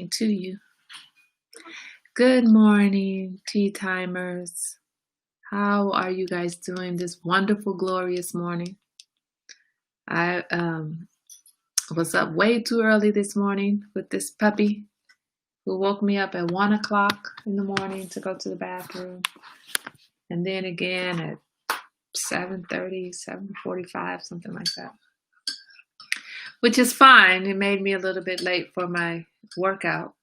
morning to you. Good morning, tea timers. How are you guys doing this wonderful, glorious morning? I was up way too early this morning with this puppy who woke me up at 1 o'clock in the morning to go to the bathroom. And then again at 7:30, 7:45, something like that. Which is fine. It made me a little bit late for my workout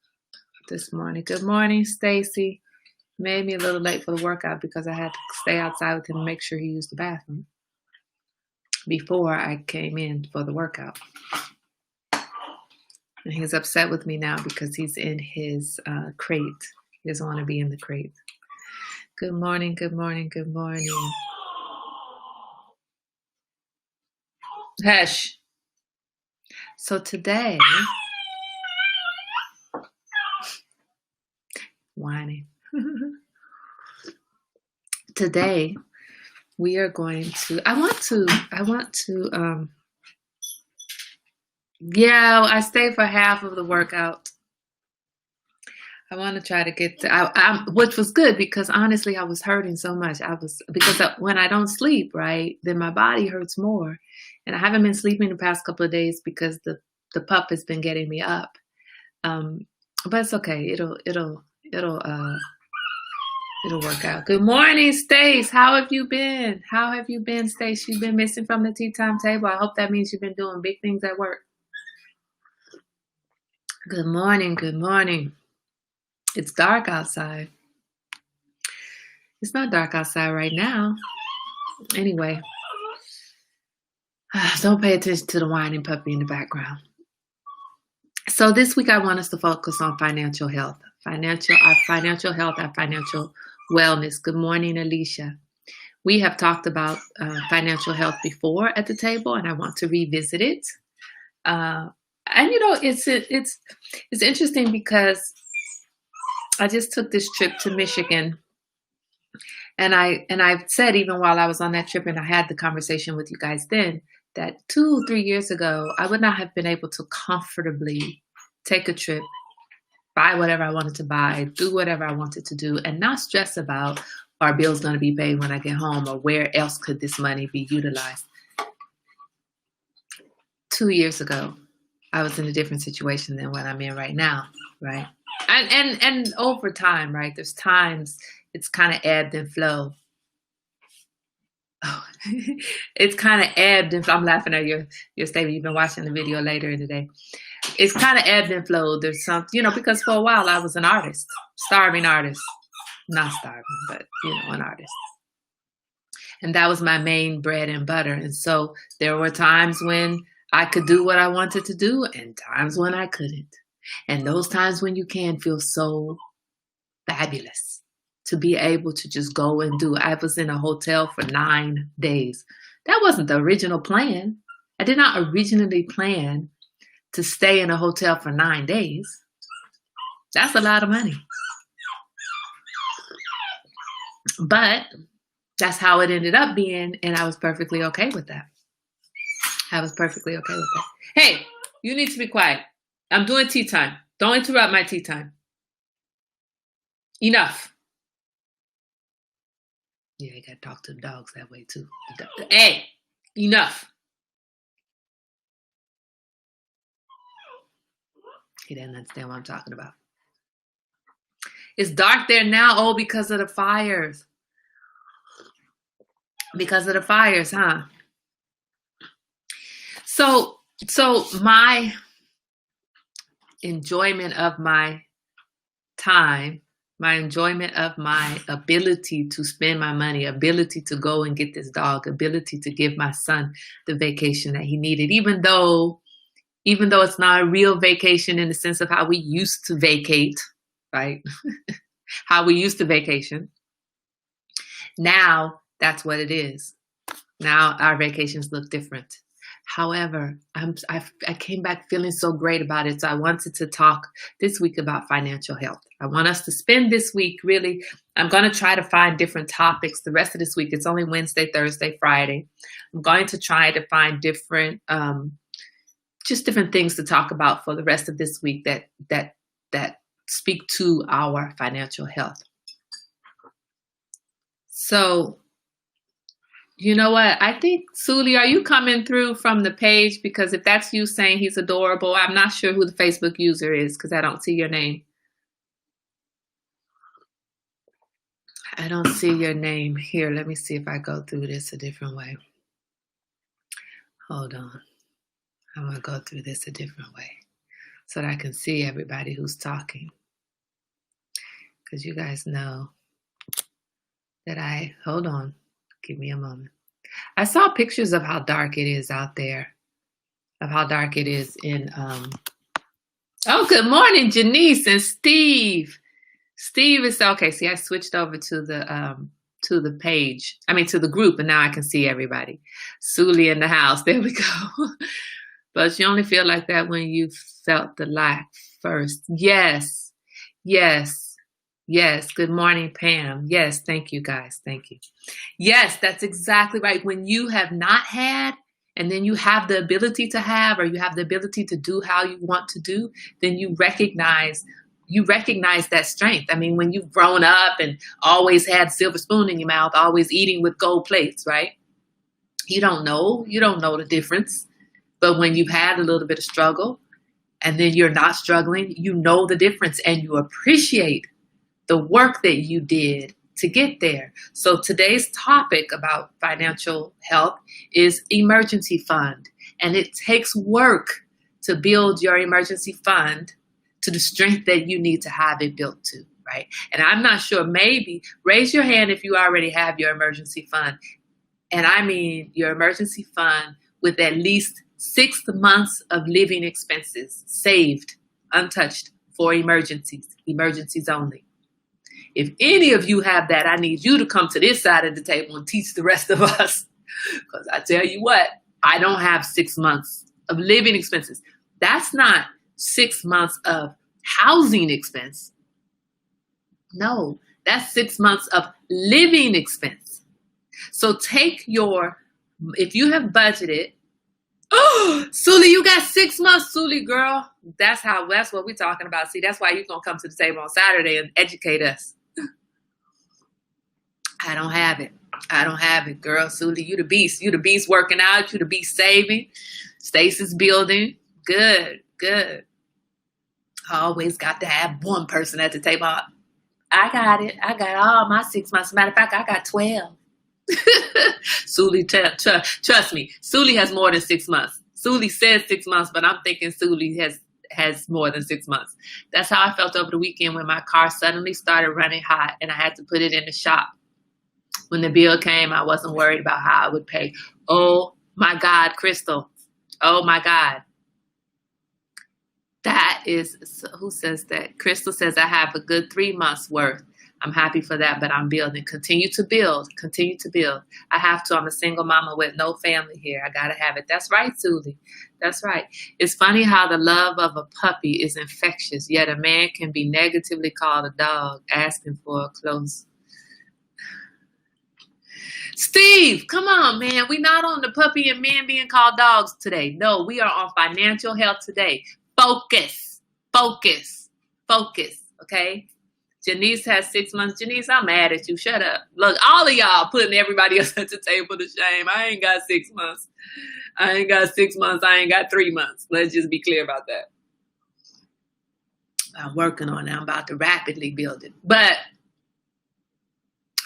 this morning. Good morning, Stacy. Made me a little late for the workout because I had to stay outside with him and make sure he used the bathroom before I came in for the workout. And he's upset with me now because he's in his crate. He doesn't want to be in the crate. Good morning, good morning, good morning. Hush. So today, whining. Today, we are going to, I stayed for half of the workout. I want to try to get to, which was good because honestly, I was hurting so much. When I don't sleep, right, then my body hurts more. And I haven't been sleeping the past couple of days because the pup has been getting me up. But it's okay. It'll work out. Good morning, Stace. How have you been? How have you been, Stace? You've been missing from the tea time table. I hope that means you've been doing big things at work. Good morning. Good morning. It's dark outside. It's not dark outside right now. Anyway, don't pay attention to the whining puppy in the background. So this week I want us to focus on financial health. Our financial health, our financial wellness. Good morning, Alicia. We have talked about financial health before at the table, and I want to revisit it. It's interesting because I just took this trip to Michigan, and I've said even while I was on that trip, and I had the conversation with you guys then, that 2-3 years ago I would not have been able to comfortably take a trip, buy whatever I wanted to buy, do whatever I wanted to do, and not stress about are bills going to be paid when I get home or where else could this money be utilized. 2 years ago, I was in a different situation than what I'm in right now, right? And over time, right? There's times it's kind of ebbed and flowed. Oh, it's kind of ebbed and I'm laughing at your statement. You've been watching the video later in the day. It's kind of ebbed and flowed. There's some, because for a while I was an artist, starving artist, not starving, but an artist. And that was my main bread and butter. And so there were times when I could do what I wanted to do and times when I couldn't. And those times when you can feel so fabulous to be able to just go and do. I was in a hotel for 9 days. That wasn't the original plan. I did not originally plan to stay in a hotel for 9 days. That's a lot of money. But that's how it ended up being, and I was perfectly okay with that. Hey, you need to be quiet. I'm doing tea time. Don't interrupt my tea time. Enough. Yeah, you gotta talk to the dogs that way too. Hey, enough. He doesn't understand what I'm talking about. It's dark there now. Oh, because of the fires. Because of the fires, huh? So my enjoyment of my time, my enjoyment of my ability to spend my money, ability to go and get this dog, ability to give my son the vacation that he needed, even though it's not a real vacation in the sense of how we used to vacate, right? How we used to vacation. Now that's what it is. Now our vacations look different. However, I came back feeling so great about it. So I wanted to talk this week about financial health. I want us to spend this week really, I'm going to try to find different topics the rest of this week. It's only Wednesday, Thursday, Friday. I'm going to try to find different, just different things to talk about for the rest of this week that that speak to our financial health. So, you know what? I think, Suli, are you coming through from the page? Because if that's you saying he's adorable, I'm not sure who the Facebook user is because I don't see your name. I don't see your name here. Let me see if I go through this a different way. Hold on. I'm going to go through this a different way so that I can see everybody who's talking. Because you guys know that hold on. Give me a moment. I saw pictures of how dark it is out there, of how dark it is in, oh, good morning, Janice and Steve. Steve is okay. See, I switched over to the page. I mean, to the group, and now I can see everybody. Suli in the house. There we go. But you only feel like that when you felt the lack first. Yes. Yes. Yes. Good morning, Pam. Yes. Thank you, guys. Thank you. Yes, that's exactly right. When you have not had, and then you have the ability to have, or you have the ability to do how you want to do, then you recognize that strength. I mean, when you've grown up and always had silver spoon in your mouth, always eating with gold plates, right? You don't know the difference. But when you've had a little bit of struggle and then you're not struggling, you know the difference and you appreciate the work that you did to get there. So today's topic about financial health is emergency fund. And it takes work to build your emergency fund to the strength that you need to have it built to, right? And I'm not sure, maybe raise your hand if you already have your emergency fund. And I mean your emergency fund with at least 6 months of living expenses saved, untouched for emergencies only. If any of you have that, I need you to come to this side of the table and teach the rest of us. Because I tell you what, I don't have 6 months of living expenses. That's not 6 months of housing expense. No, that's 6 months of living expense. So if you have budgeted, oh, Suli, you got 6 months, Suli, girl. That's what we're talking about. See, that's why you're going to come to the table on Saturday and educate us. I don't have it, girl. Suli, you the beast. You the beast working out. You the beast saving. Stacy's building. Good. I always got to have one person at the table. I got it. I got all my 6 months. Matter of fact, I got 12. Suli, trust me, Suli has more than 6 months. Suli says 6 months, but I'm thinking Suli has more than 6 months. That's how I felt over the weekend when my car suddenly started running hot and I had to put it in the shop. When the bill came, I wasn't worried about how I would pay. Oh my God, Crystal. Oh my God. That is, who says that? Crystal says I have a good 3 months worth. I'm happy for that, but I'm building. Continue to build. I have to. I'm a single mama with no family here. I got to have it. That's right, Susie. That's right. It's funny how the love of a puppy is infectious, yet a man can be negatively called a dog asking for a close. Steve, come on, man. We're not on the puppy and men being called dogs today. No, we are on financial health today. Focus, okay? Janice has 6 months. Janice, I'm mad at you. Shut up. Look, all of y'all putting everybody else at the table to shame. I ain't got 6 months. I ain't got 6 months. I ain't got 3 months. Let's just be clear about that. I'm working on it. I'm about to rapidly build it. But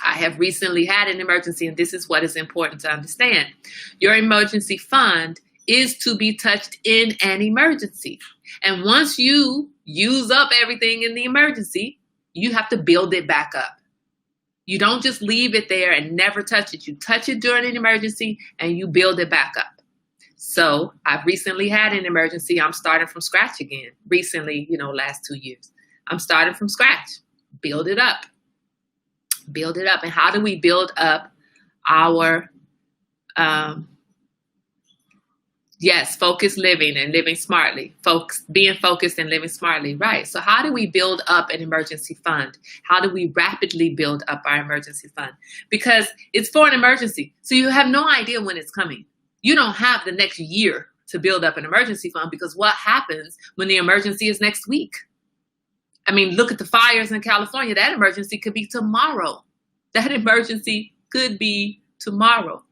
I have recently had an emergency, and this is what is important to understand. Your emergency fund is to be touched in an emergency. And once you use up everything in the emergency, you have to build it back up. You don't just leave it there and never touch it. You touch it during an emergency and you build it back up. So I've recently had an emergency. I'm starting from scratch again. Recently, last 2 years. I'm starting from scratch. Build it up. And how do we build up our, focused living and living smartly. Being focused and living smartly, right? So how do we build up an emergency fund? How do we rapidly build up our emergency fund? Because it's for an emergency. So you have no idea when it's coming. You don't have the next year to build up an emergency fund because what happens when the emergency is next week? I mean, look at the fires in California. That emergency could be tomorrow. That emergency could be tomorrow.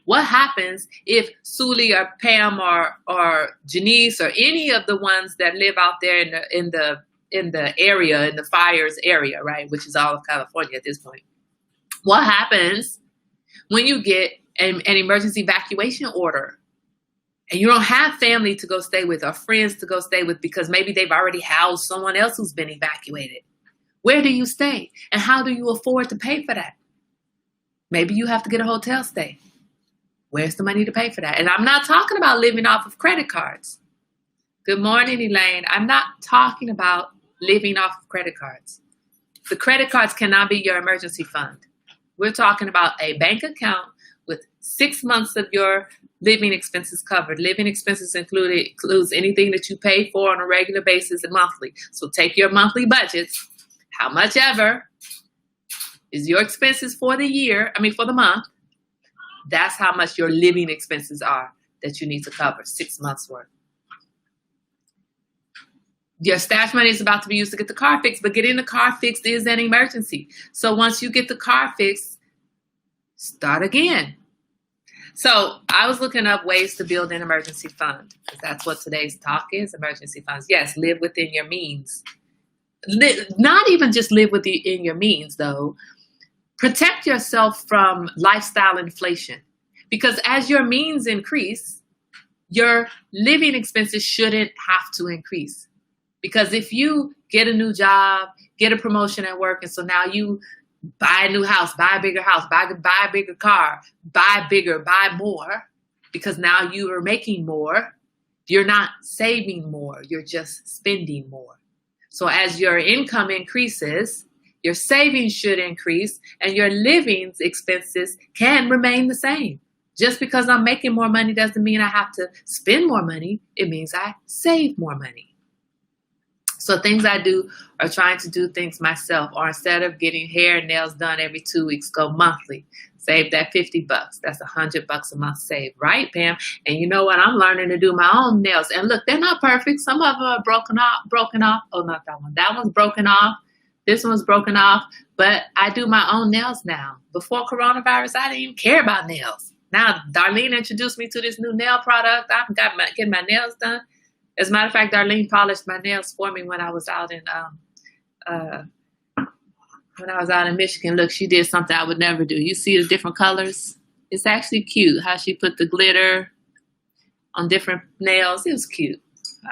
What happens if Suli or Pam or Janice or any of the ones that live out there in the area, in the fires area, right, which is all of California at this point? What happens when you get an emergency evacuation order and you don't have family to go stay with or friends to go stay with because maybe they've already housed someone else who's been evacuated? Where do you stay? And how do you afford to pay for that? Maybe you have to get a hotel stay. Where's the money to pay for that? And I'm not talking about living off of credit cards. Good morning, Elaine. I'm not talking about living off of credit cards. The credit cards cannot be your emergency fund. We're talking about a bank account with 6 months of your living expenses covered. Living expenses includes anything that you pay for on a regular basis and monthly. So take your monthly budgets, how much ever is your expenses for the month. That's how much your living expenses are that you need to cover, 6 months worth. Your stash money is about to be used to get the car fixed, but getting the car fixed is an emergency. So once you get the car fixed, start again. So I was looking up ways to build an emergency fund, because that's what today's talk is, emergency funds. Yes, live within your means. Not even just live within your means, though. Protect yourself from lifestyle inflation, because as your means increase, your living expenses shouldn't have to increase. Because if you get a new job, get a promotion at work, and so now you buy a new house, buy a bigger house, buy a bigger car, buy bigger, buy more, because now you are making more, you're not saving more, you're just spending more. So as your income increases, your savings should increase, and your living expenses can remain the same. Just because I'm making more money doesn't mean I have to spend more money. It means I save more money. So things I do are trying to do things myself, or instead of getting hair and nails done every 2 weeks, go monthly. Save that $50. That's $100 a month saved, right, Pam? And you know what? I'm learning to do my own nails. And look, they're not perfect. Some of them are broken off. Oh, not that one. That one's broken off. This one's broken off. But I do my own nails now. Before coronavirus, I didn't even care about nails. Now, Darlene introduced me to this new nail product. I'm getting my nails done. As a matter of fact, Darlene polished my nails for me when I was out in Michigan. Look, she did something I would never do. You see the different colors? It's actually cute how she put the glitter on different nails. It was cute.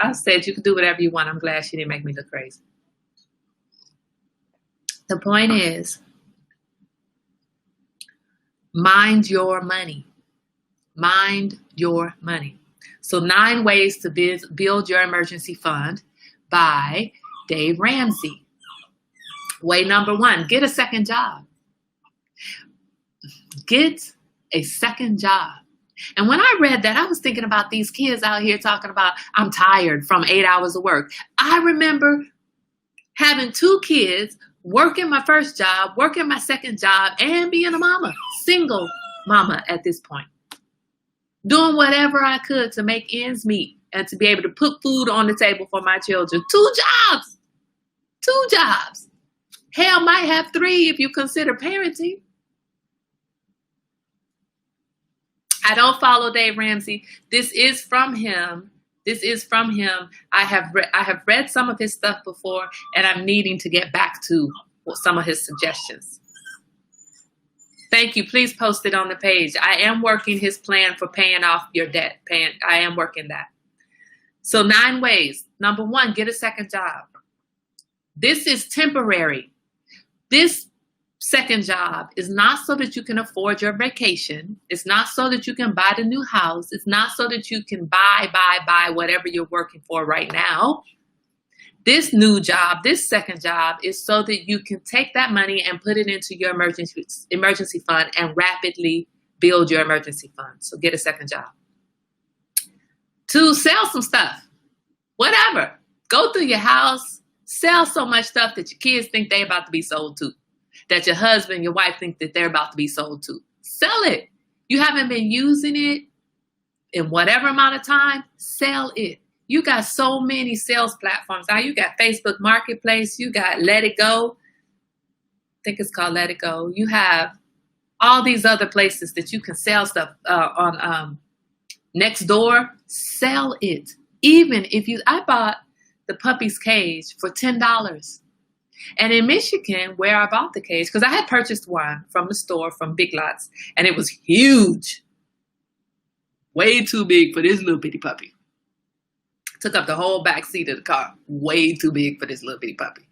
I said you could do whatever you want. I'm glad she didn't make me look crazy. The point is, mind your money. Mind your money. So 9 ways to build your emergency fund by Dave Ramsey. Way number 1, get a second job. Get a second job. And when I read that, I was thinking about these kids out here talking about, I'm tired from 8 hours of work. I remember having 2 kids, working my first job, working my second job, and being a mama, single mama at this point. Doing whatever I could to make ends meet and to be able to put food on the table for my children. 2 jobs. 2 jobs. Hell, might have 3 if you consider parenting. I don't follow Dave Ramsey. This is from him. I have read some of his stuff before, and I'm needing to get back to some of his suggestions. Thank you. Please post it on the page. I am working his plan for paying off your debt. I am working that. So 9 ways. Number 1, get a second job. This is temporary. This second job is not so that you can afford your vacation. It's not so that you can buy the new house. It's not so that you can buy whatever you're working for right now. This new job, this second job, is so that you can take that money and put it into your emergency fund and rapidly build your emergency fund. So get a second job. 2, sell some stuff. Whatever. Go through your house, sell so much stuff that your kids think they're about to be sold to, that your husband, your wife think that they're about to be sold to. Sell it. You haven't been using it in whatever amount of time, sell it. You got so many sales platforms. Now you got Facebook Marketplace. You got Let It Go. I think it's called Let It Go. You have all these other places that you can sell stuff on Nextdoor. Sell it. Even if I bought the puppy's cage for $10. And in Michigan, where I bought the cage, because I had purchased one from the store from Big Lots, and it was huge. Way too big for this little bitty puppy. Took up the whole back seat of the car. Way too big for this little bitty puppy.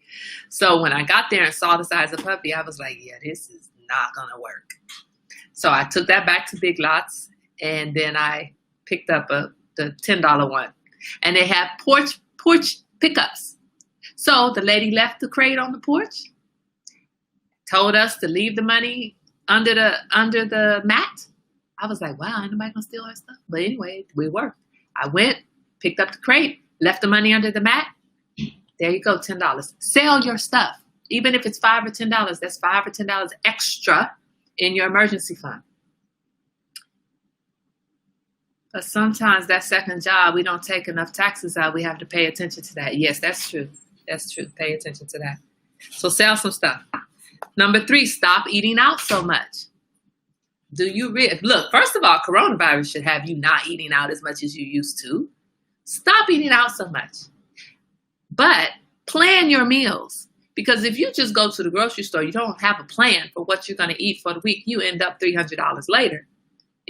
So when I got there and saw the size of the puppy, I was like, yeah, this is not going to work. So I took that back to Big Lots, and then I picked up the $10 one. And they have porch pickups. So the lady left the crate on the porch, told us to leave the money under the mat. I was like, wow, ain't nobody gonna steal our stuff. But anyway, we worked. I went, picked up the crate, left the money under the mat. There you go, $10. Sell your stuff. Even if it's $5 or $10, that's $5 or $10 extra in your emergency fund. But sometimes that second job, we don't take enough taxes out. We have to pay attention to that. Yes, that's true. That's true. Pay attention to that. So sell some stuff. Number 3, stop eating out so much. Do you look, first of all, coronavirus should have you not eating out as much as you used to. Stop eating out so much. But plan your meals. Because if you just go to the grocery store, you don't have a plan for what you're going to eat for the week, you end up $300 later.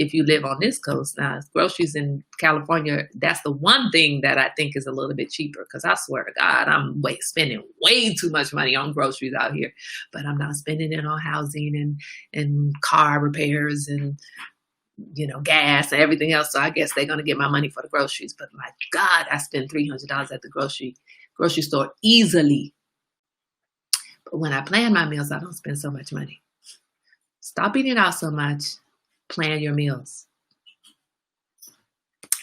If you live on this coast. Now, groceries in California, that's the one thing that I think is a little bit cheaper, because I swear to God, I'm spending way too much money on groceries out here. But I'm not spending it on housing and car repairs and, gas and everything else. So I guess they're going to get my money for the groceries. But my God, I spend $300 at the grocery store easily. But when I plan my meals, I don't spend so much money. Stop eating out so much. Plan your meals.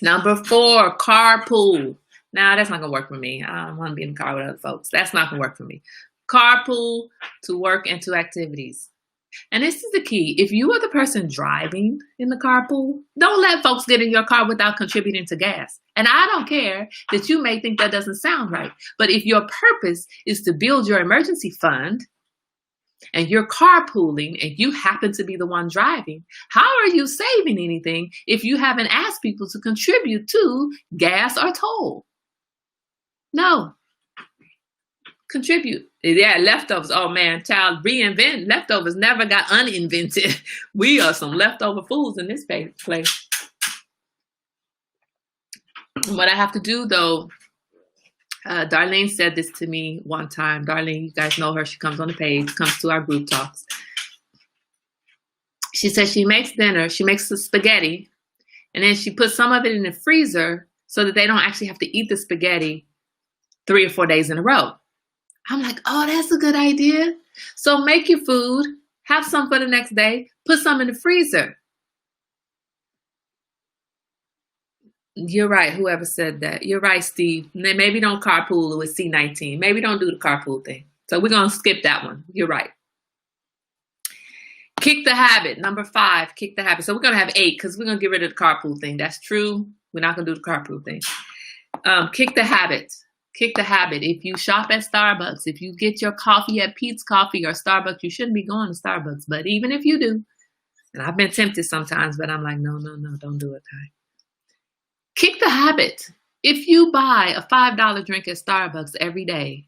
Number 4, carpool. Now, that's not going to work for me. I don't want to be in the car with other folks. That's not going to work for me. Carpool to work and to activities. And this is the key. If you are the person driving in the carpool, don't let folks get in your car without contributing to gas. And I don't care that you may think that doesn't sound right. But if your purpose is to build your emergency fund, and you're carpooling and you happen to be the one driving, how are you saving anything if you haven't asked people to contribute to gas or toll? No. Contribute. Yeah, leftovers. Oh man, child, reinvent. Leftovers never got uninvented. We are some leftover fools in this place. What I have to do though, Darlene said this to me one time. Darlene, you guys know her. She comes on the page, comes to our group talks. She says she makes dinner. She makes the spaghetti, and then she puts some of it in the freezer so that they don't actually have to eat the spaghetti 3 or 4 days in a row. I'm like, oh, that's a good idea. So make your food, have some for the next day, put some in the freezer. You're right, whoever said that. You're right, Steve. Maybe don't carpool with C19. Maybe don't do the carpool thing. So we're going to skip that one. You're right. Kick the habit. Number 5, kick the habit. So we're going to have 8 because we're going to get rid of the carpool thing. That's true. We're not going to do the carpool thing. Kick the habit. Kick the habit. If you shop at Starbucks, if you get your coffee at Pete's Coffee or Starbucks, you shouldn't be going to Starbucks. But even if you do, and I've been tempted sometimes, but I'm like, no, don't do it, Ty. Kick the habit. If you buy a $5 drink at Starbucks every day,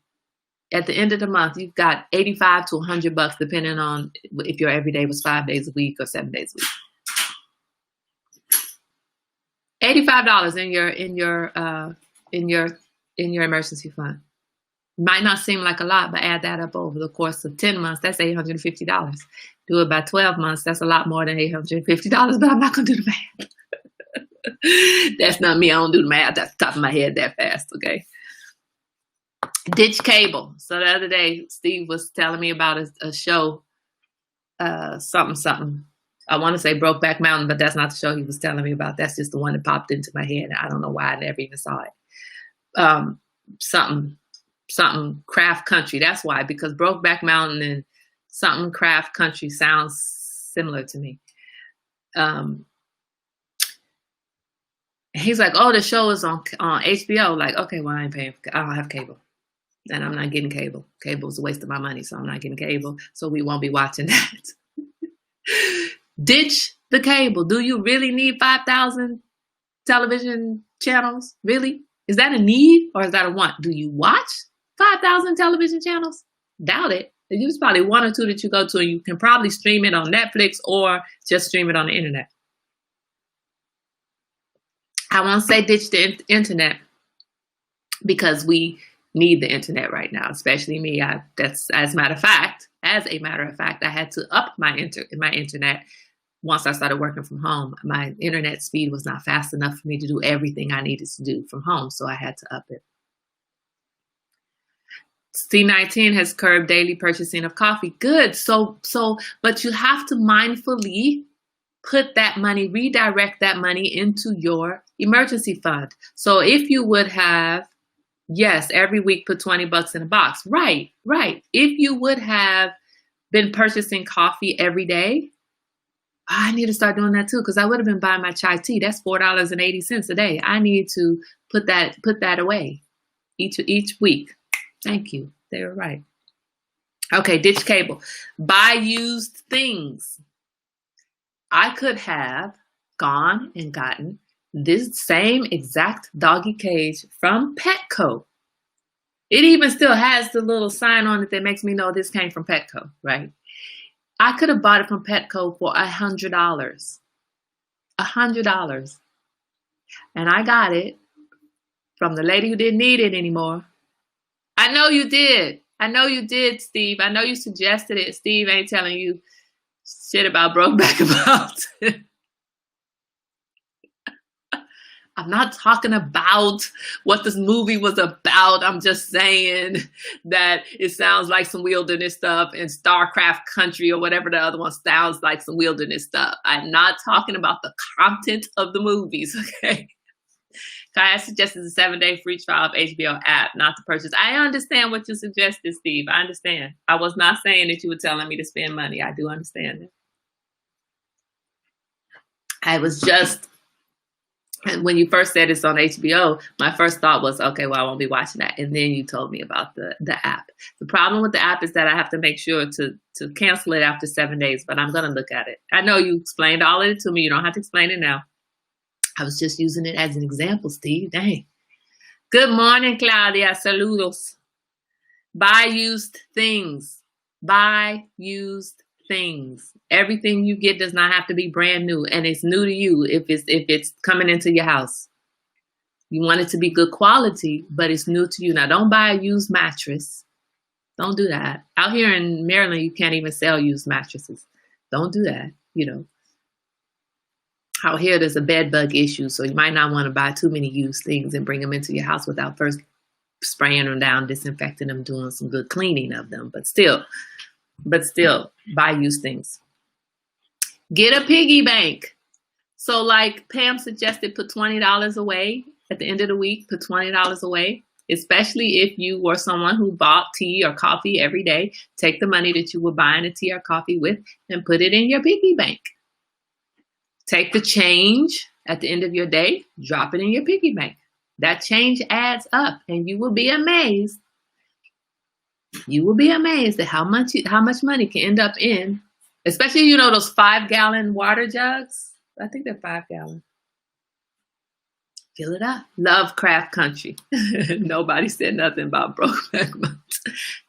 at the end of the month, you've got $85 to $100, depending on if your every day was 5 days a week or 7 days a week. $85 in your emergency fund. Might not seem like a lot, but add that up over the course of 10 months, that's $850. Do it by 12 months, that's a lot more than $850, but I'm not going to do the math. That's not me. I don't do the math at the top of my head that fast, okay? Ditch cable. So the other day, Steve was telling me about a show, something. I want to say Brokeback Mountain, but that's not the show he was telling me about. That's just the one that popped into my head. I don't know why I never even saw it. Something Craft Country. That's why, because Brokeback Mountain and something Craft Country sounds similar to me. And he's like, oh, the show is on HBO. Like, okay, well, I ain't paying. I don't have cable. And I'm not getting cable. Cable is a waste of my money, so I'm not getting cable. So we won't be watching that. Ditch the cable. Do you really need 5,000 television channels? Really? Is that a need or is that a want? Do you watch 5,000 television channels? Doubt it. There's probably one or two that you go to, and you can probably stream it on Netflix or just stream it on the internet. I won't say ditch the internet because we need the internet right now, especially me. That's as a matter of fact, I had to up my internet once I started working from home. My internet speed was not fast enough for me to do everything I needed to do from home, so I had to up it. C19 has curbed daily purchasing of coffee. Good. But you have to mindfully put that money, redirect that money into your emergency fund. So if you would have, yes, every week put $20 in a box. Right. If you would have been purchasing coffee every day, I need to start doing that too, because I would have been buying my chai tea. That's $4.80 a day. I need to put that away each week. Thank you. They were right. Okay, ditch cable. Buy used things. I could have gone and gotten this same exact doggy cage from Petco. It even still has the little sign on it that makes me know this came from Petco, right? I could have bought it from Petco for $100. $100. And I got it from the lady who didn't need it anymore. I know you did. Steve. I know you suggested it. Steve ain't telling you shit about Brokeback Mountain. I'm not talking about what this movie was about. I'm just saying that it sounds like some wilderness stuff, and Starcraft Country or whatever the other one sounds like some wilderness stuff. I'm not talking about the content of the movies, okay? I suggested a 7-day free trial of HBO app, not to purchase. I understand what you suggested, Steve. I understand. I was not saying that you were telling me to spend money. I do understand it. I was just, when you first said it's on HBO, my first thought was, okay, well, I won't be watching that. And then you told me about the app. The problem with the app is that I have to make sure to cancel it after 7 days, but I'm going to look at it. I know you explained all of it to me. You don't have to explain it now. I was just using it as an example, Steve. Dang. Good morning, Claudia. Saludos. Buy used things. Buy used things. Everything you get does not have to be brand new, and it's new to you if it's coming into your house. You want it to be good quality, but it's new to you. Now, don't buy a used mattress. Don't do that. Out here in Maryland, you can't even sell used mattresses. Don't do that, Out here, there's a bed bug issue, so you might not want to buy too many used things and bring them into your house without first spraying them down, disinfecting them, doing some good cleaning of them. But still, buy used things. Get a piggy bank. So like Pam suggested, put $20 away at the end of the week, put $20 away, especially if you were someone who bought tea or coffee every day. Take the money that you were buying the tea or coffee with and put it in your piggy bank. Take the change at the end of your day, drop it in your piggy bank. That change adds up, and you will be amazed. You will be amazed at how much money can end up in, especially, those 5-gallon water jugs. I think they're 5 gallon. Fill it up. Lovecraft Country. Nobody said nothing about Brokeback Mountain.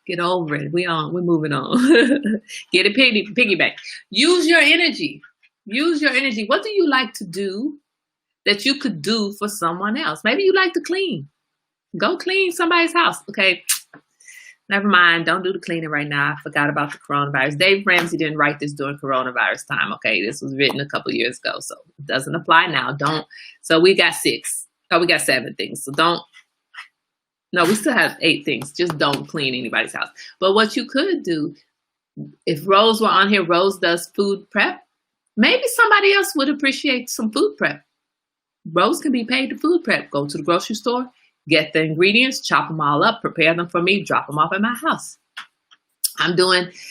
Get over it. We're moving on. Get a piggy bank. Use your energy. Use your energy. What do you like to do that you could do for someone else? Maybe you like to clean. Go clean somebody's house. Okay, never mind. Don't do the cleaning right now. I forgot about the coronavirus. Dave Ramsey didn't write this during coronavirus time. Okay, this was written a couple years ago, so it doesn't apply now. So we got 7 things. So we still have 8 things. Just don't clean anybody's house. But what you could do, if Rose were on here, Rose does food prep. Maybe somebody else would appreciate some food prep. Rose can be paid to food prep. Go to the grocery store, get the ingredients, chop them all up, prepare them for me, drop them off at my house.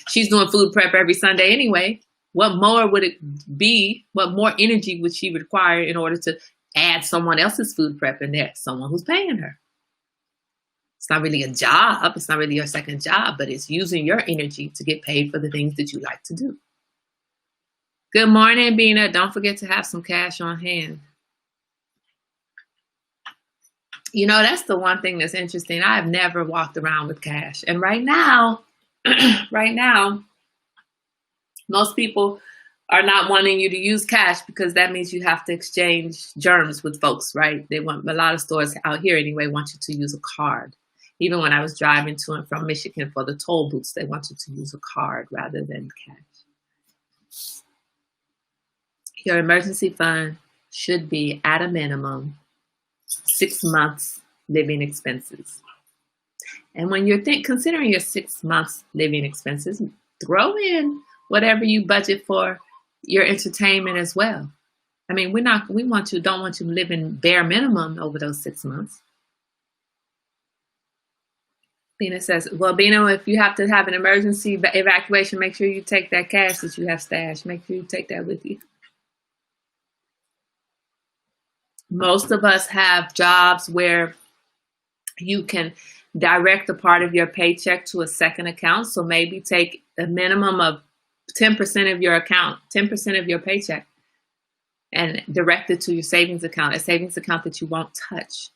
She's doing food prep every Sunday anyway. What more would it be? What more energy would she require in order to add someone else's food prep in there, someone who's paying her. It's not really a job. It's not really your second job, but it's using your energy to get paid for the things that you like to do. Good morning, Bina. Don't forget to have some cash on hand. You know, that's the one thing that's interesting. I've never walked around with cash. And right now, most people are not wanting you to use cash because that means you have to exchange germs with folks, right? They want, a lot of stores out here anyway, want you to use a card. Even when I was driving to and from Michigan for the toll booths, they want you to use a card rather than cash. Your emergency fund should be at a minimum 6 months living expenses. And when you're considering your 6 months living expenses, throw in whatever you budget for your entertainment as well. I mean, don't want you living bare minimum over those 6 months. Bina says, well, Bina, if you have to have an emergency evacuation, make sure you take that cash that you have stashed. Make sure you take that with you. Most of us have jobs where you can direct a part of your paycheck to a second account. So maybe take a minimum of 10% of your account, 10% of your paycheck, and direct it to your savings account, a savings account that you won't touch,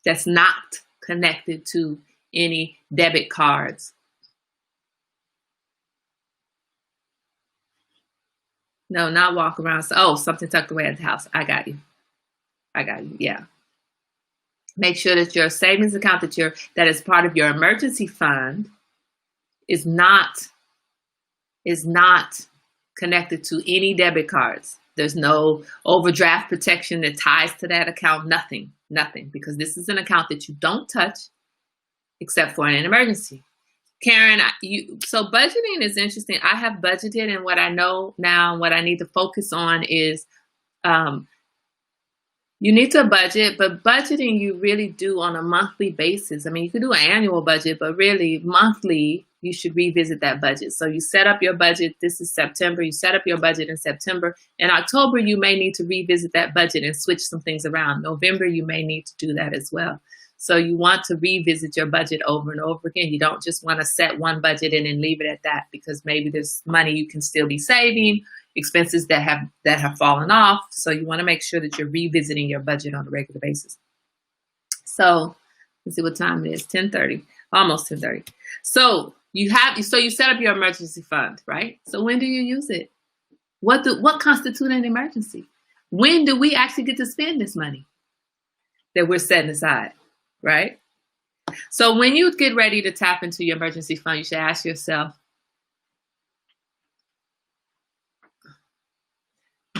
that's not connected to any debit cards. No, not walk around. Oh, something tucked away at the house. I got you. Yeah. Make sure that your savings account that is part of your emergency fund is not connected to any debit cards. There's no overdraft protection that ties to that account. Nothing, because this is an account that you don't touch except for an emergency. Karen, so budgeting is interesting. I have budgeted, and what I know now, what I need to focus on is you need to budget, but budgeting you really do on a monthly basis. I mean, you could do an annual budget, but really monthly, you should revisit that budget. So you set up your budget. This is September. You set up your budget in September. In October, you may need to revisit that budget and switch some things around. November, you may need to do that as well. So you want to revisit your budget over and over again. You don't just want to set one budget and then leave it at that, because maybe there's money you can still be saving, expenses that have fallen off. So you want to make sure that you're revisiting your budget on a regular basis. So let's see what time it is. 10:30, almost 10:30. So you set up your emergency fund, right? So when do you use it? What constitutes an emergency? When do we actually get to spend this money that we're setting aside, right? So when you get ready to tap into your emergency fund, you should ask yourself,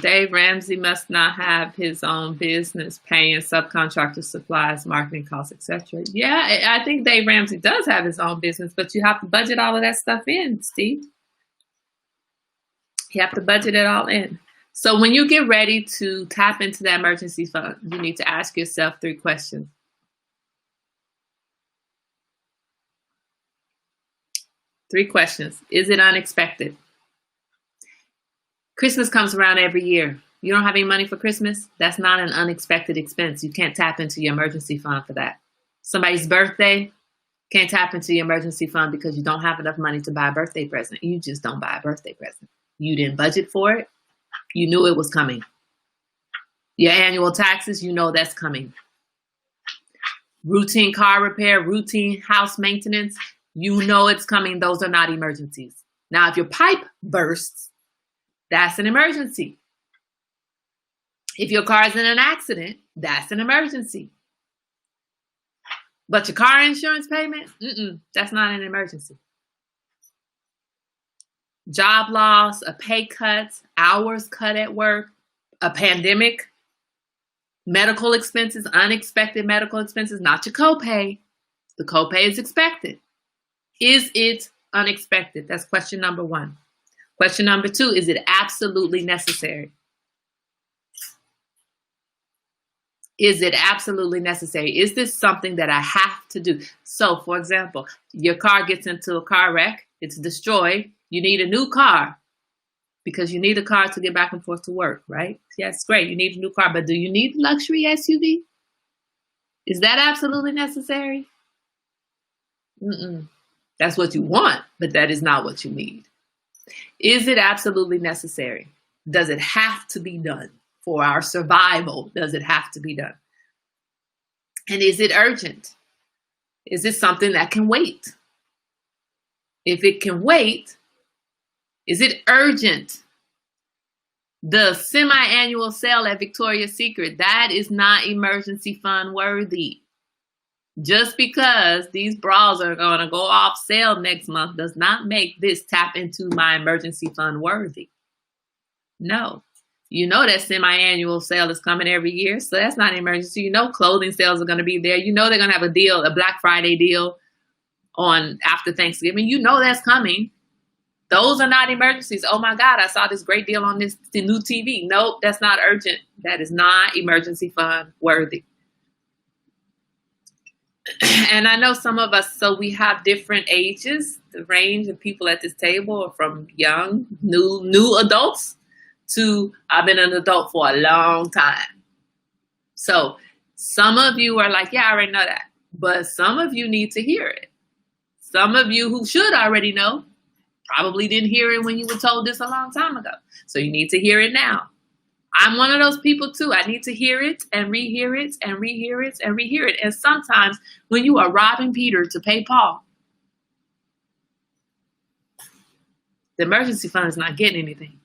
Dave Ramsey must not have his own business paying subcontractor supplies, marketing costs, etc. Yeah, I think Dave Ramsey does have his own business, but you have to budget all of that stuff in, Steve. You have to budget it all in. So when you get ready to tap into that emergency fund, you need to ask yourself 3 questions. 3 questions. Is it unexpected? Christmas comes around every year. You don't have any money for Christmas? That's not an unexpected expense. You can't tap into your emergency fund for that. Somebody's birthday, can't tap into your emergency fund because you don't have enough money to buy a birthday present. You just don't buy a birthday present. You didn't budget for it. You knew it was coming. Your annual taxes, you know that's coming. Routine car repair, routine house maintenance, you know it's coming. Those are not emergencies. Now, if your pipe bursts, that's an emergency. If your car's in an accident, that's an emergency. But your car insurance payment, that's not an emergency. Job loss, a pay cut, hours cut at work, a pandemic, medical expenses, unexpected medical expenses, not your copay. The copay is expected. Is it unexpected? That's question number 1. Question number 2, is it absolutely necessary? Is it absolutely necessary? Is this something that I have to do? So, for example, your car gets into a car wreck, it's destroyed, you need a new car because you need a car to get back and forth to work, right? Yes, great. You need a new car, but do you need a luxury SUV? Is that absolutely necessary? Mm-mm. That's what you want, but that is not what you need. Is it absolutely necessary? Does it have to be done for our survival? Does it have to be done? And is it urgent? Is it something that can wait? If it can wait, is it urgent? The semi-annual sale at Victoria's Secret, that is not emergency fund worthy. Just because these bras are going to go off sale next month does not make this tap into my emergency fund worthy. No. You know that semi-annual sale is coming every year, so that's not an emergency. You know clothing sales are going to be there. You know they're going to have a deal, a Black Friday deal on after Thanksgiving. You know that's coming. Those are not emergencies. Oh my God, I saw this great deal on this new TV. Nope, that's not urgent. That is not emergency fund worthy. And I know some of us, so we have different ages. The range of people at this table are from young, new adults to I've been an adult for a long time. So some of you are like, yeah, I already know that. But some of you need to hear it. Some of you who should already know probably didn't hear it when you were told this a long time ago. So you need to hear it now. I'm one of those people too. I need to hear it and rehear it and rehear it and rehear it. And sometimes when you are robbing Peter to pay Paul, the emergency fund is not getting anything.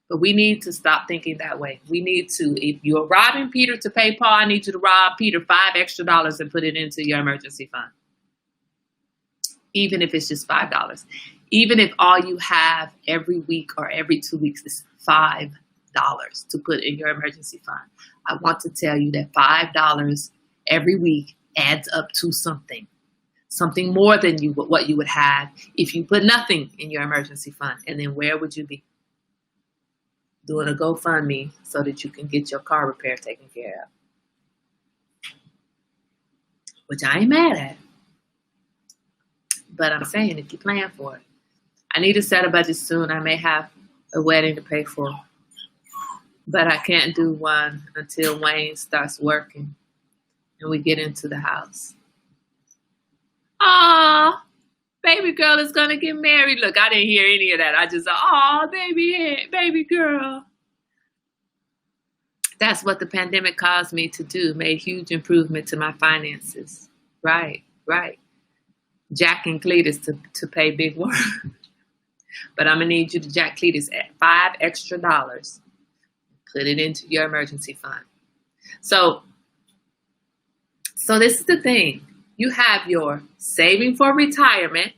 But we need to stop thinking that way. We need to, if you're robbing Peter to pay Paul, I need you to rob Peter $5 extra and put it into your emergency fund. Even if it's just $5. Even if all you have every week or every 2 weeks is $5 to put in your emergency fund. I want to tell you that $5 every week adds up to something more than what you would have if you put nothing in your emergency fund. And then where would you be? Doing a GoFundMe so that you can get your car repair taken care of. Which I ain't mad at. But I'm saying if you plan for it. I need to set a budget soon. I may have a wedding to pay for. But I can't do one until Wayne starts working and we get into the house. Aw, baby girl is going to get married. Look, I didn't hear any of that. I just, aw, baby girl. That's what the pandemic caused me to do. Made huge improvement to my finances. Right. Jack and Cletus to pay big work. But I'm going to need you to jack Cletus at $5 extra. Put it into your emergency fund. So this is the thing. You have your saving for retirement,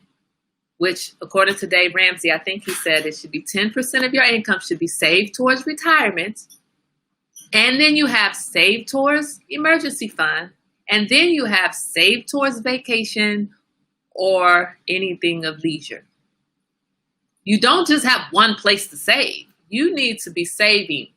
which according to Dave Ramsey, I think he said it should be 10% of your income should be saved towards retirement. And then you have saved towards emergency fund. And then you have saved towards vacation or anything of leisure. You don't just have one place to save. You need to be saving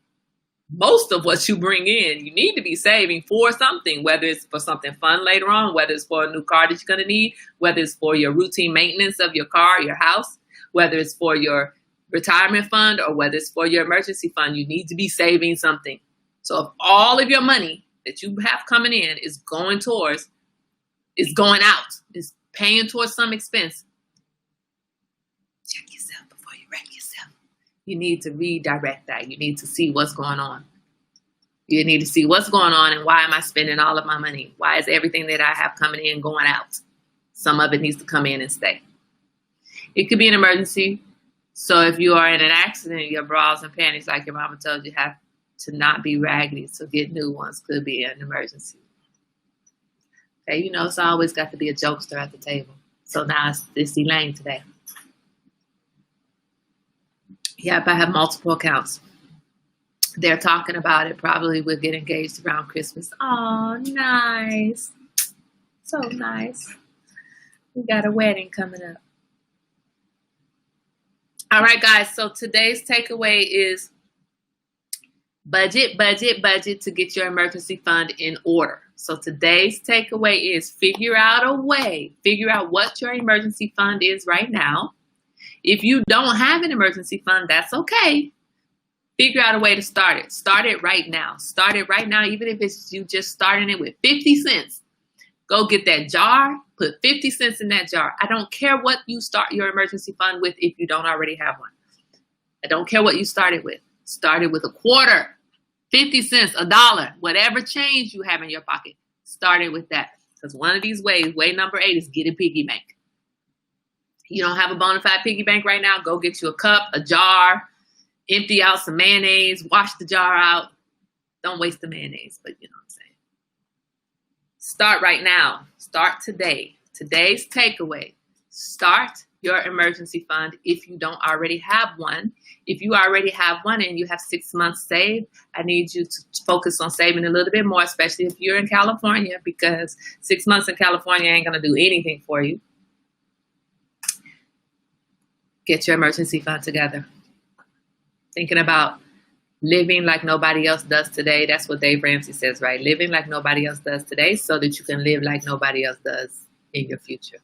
most of what you bring in. You need to be saving for something, whether it's for something fun later on, whether it's for a new car that you're going to need, whether it's for your routine maintenance of your car, your house, whether it's for your retirement fund, or whether it's for your emergency fund. You need to be saving something. So if all of your money that you have coming in is going out, is paying towards some expense, check yourself before you wreck yourself. You need to redirect that. You need to see what's going on. You need to see what's going on and why am I spending all of my money? Why is everything that I have coming in going out? Some of it needs to come in and stay. It could be an emergency. So if you are in an accident, your bras and panties, like your mama told you, have to not be raggedy. So get new ones. Could be an emergency. Okay, it's always got to be a jokester at the table. So now it's Elaine today. Yep, I have multiple accounts. They're talking about it. Probably we'll get engaged around Christmas. Oh, nice. So nice. We got a wedding coming up. All right, guys. So today's takeaway is budget to get your emergency fund in order. So today's takeaway is figure out what your emergency fund is right now. If you don't have an emergency fund, that's okay. Figure out a way to start it. Start it right now. Start it right now, even if it's you just starting it with 50 cents. Go get that jar, put 50 cents in that jar. I don't care what you start your emergency fund with if you don't already have one. I don't care what you started with. Started with a quarter, 50 cents, a dollar, whatever change you have in your pocket. Started with that. Because one of these ways, way number 8 is get a piggy bank. You don't have a bona fide piggy bank right now, go get you a cup, a jar, empty out some mayonnaise, wash the jar out. Don't waste the mayonnaise, but you know what I'm saying. Start right now. Start today. Today's takeaway. Start your emergency fund if you don't already have one. If you already have one and you have 6 months saved, I need you to focus on saving a little bit more, especially if you're in California, because 6 months in California ain't going to do anything for you. Get your emergency fund together. Thinking about living like nobody else does today. That's what Dave Ramsey says, right? Living like nobody else does today so that you can live like nobody else does in your future,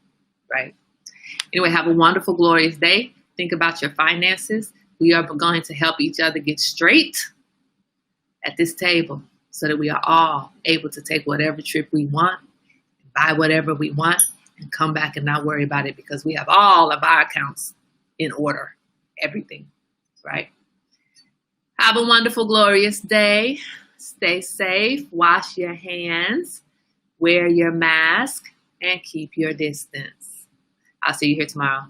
right? Anyway, have a wonderful, glorious day. Think about your finances. We are going to help each other get straight at this table so that we are all able to take whatever trip we want, buy whatever we want, and come back and not worry about it because we have all of our accounts in order, everything, right? Have a wonderful, glorious day. Stay safe. Wash your hands. Wear your mask and keep your distance. I'll see you here tomorrow.